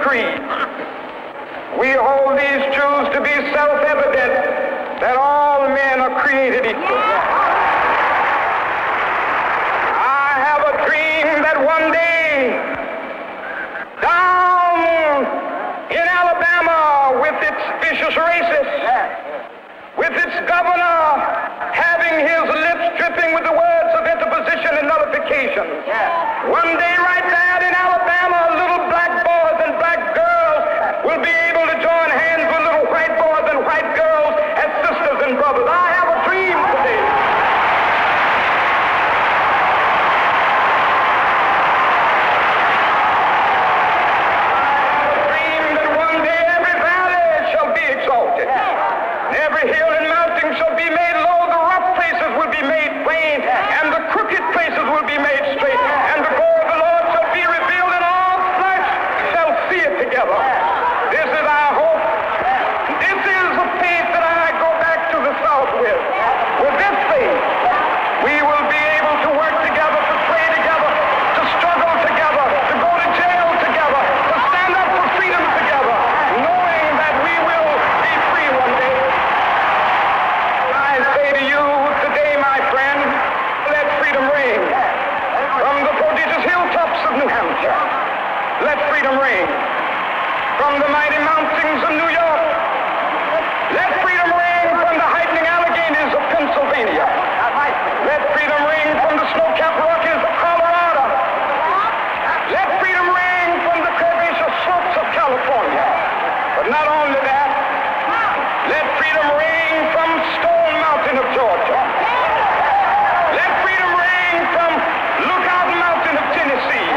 creed. We hold these truths to be self-evident, that all men are created equal. I have a dream that one day, down in Alabama, with its vicious racists, with its governor having his lips dripping with the words of interposition and nullification. One day right there in Alabama, little black boys and black girls will be able to join hands with little white boys and white girls as sisters and brothers. I have a dream today. I have a dream that one day every valley shall be exalted. Every hill and mountain shall be made low, the rough places will be made plain, and the crooked places will be made straight, and the glory of the Lord shall be revealed, and all flesh shall see it together. This is our hope. This is the faith that I go back to the South with. With this faith, we will be able to work together, to pray together, to struggle together, to go to jail together, to stand up for freedom together, knowing that we will be free one day. I say to you today, my friend, let freedom ring from the prodigious hilltops of New Hampshire. Let freedom ring from the mighty mountains of New York. Let freedom ring from the heightening Alleghenies of Pennsylvania. Let freedom ring from the snow-capped Rockies of Colorado. Let freedom ring from the curvaceous slopes of California. But not only that, let freedom ring from Stone Mountain of Georgia. Let freedom ring from Lookout Mountain of Tennessee.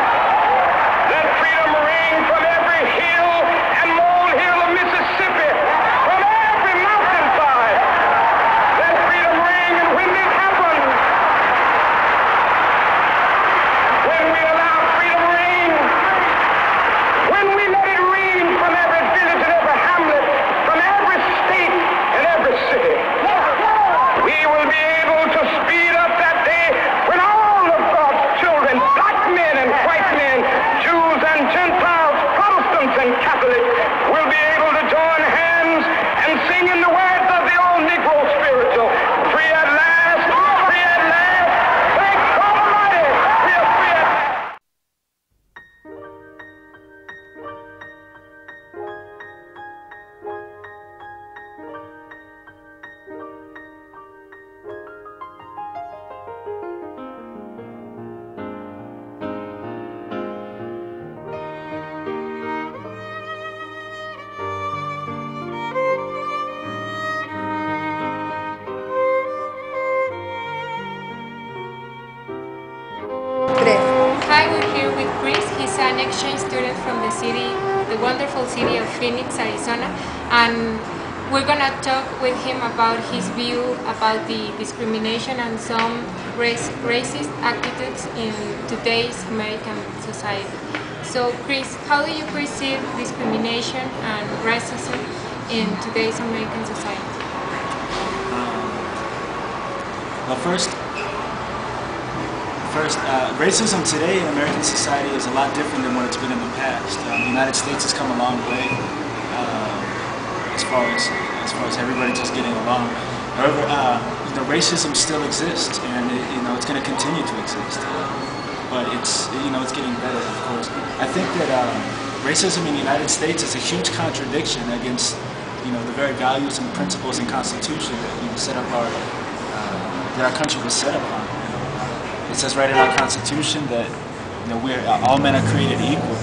Let freedom ring from every hill and molehill of Mississippi, from every mountainside. Let freedom ring, and when this happens, when we allow freedom ring, when we let it ring from every village and every hamlet, from every state and every city, we will be able to speed up that day when all of God's children, black men and white men, Jews and Gentiles, Protestants and Catholics, will be able to join hands and sing in the words of the old Negro spiritual, free at last, free at last, thank God Almighty, we are free at last. Hi, we're here with Chris. He's an exchange student from the wonderful city of Phoenix, Arizona, and we're gonna talk with him about his view about the discrimination and some racist attitudes in today's American society. So, Chris, how do you perceive discrimination and racism in today's American society? Well, first, racism today in American society is a lot different than what it's been in the past. The United States has come a long way as far as everybody just getting along. However, racism still exists, and it's going to continue to exist. But it's getting better, of course. I think that racism in the United States is a huge contradiction against the very values and principles and Constitution that set up that our country was set upon. It says right in our Constitution that all men are created equal,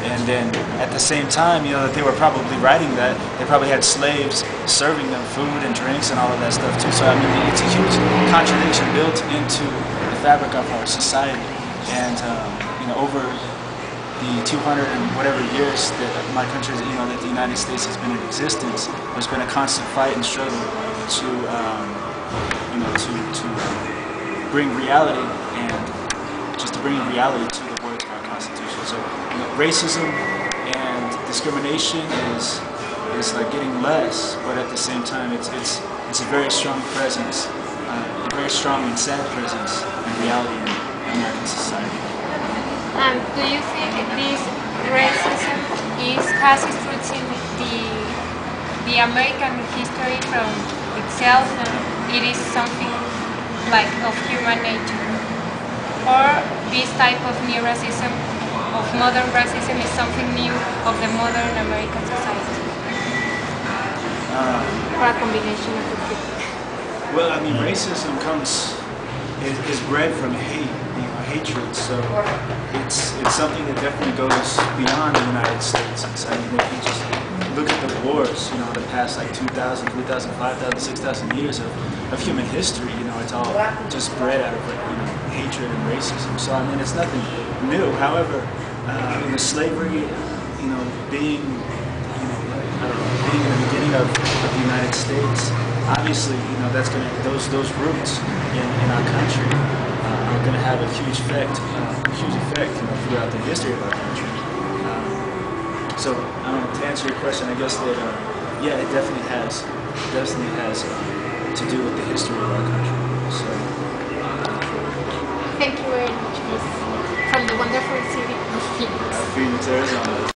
and then at the same time, that they were probably writing that, they probably had slaves serving them food and drinks and all of that stuff too. So I mean, it's a huge contradiction built into the fabric of our society. And over the 200 and whatever years that my country, that the United States has been in existence, there's been a constant fight and struggle to bring reality to the words of our Constitution. So, racism and discrimination is like getting less, but at the same time, it's a very strong presence, a very strong and sad presence in reality in American society. And do you think this racism has its roots in the American history from itself, and it is something like of human nature. Or this type of new racism, of modern racism, is something new of the modern American society. Or a combination of the two. Well, I mean, racism is bred from hate, hatred. So it's something that definitely goes beyond the United States. I mean, if you just look at the wars, the past like 2,000, 3,000, 5,000, 6,000 years of human history, it's all just bred out of hatred and racism. So I mean, it's nothing new. However, slavery, being being in the beginning of the United States, obviously, that's going to those roots in our country are going to have a huge effect, throughout the history of our country. So, to answer your question, I guess that yeah, it definitely has to do with the history of our country. So, thank you very much, Miss, from the wonderful city of Phoenix. Phoenix, Arizona.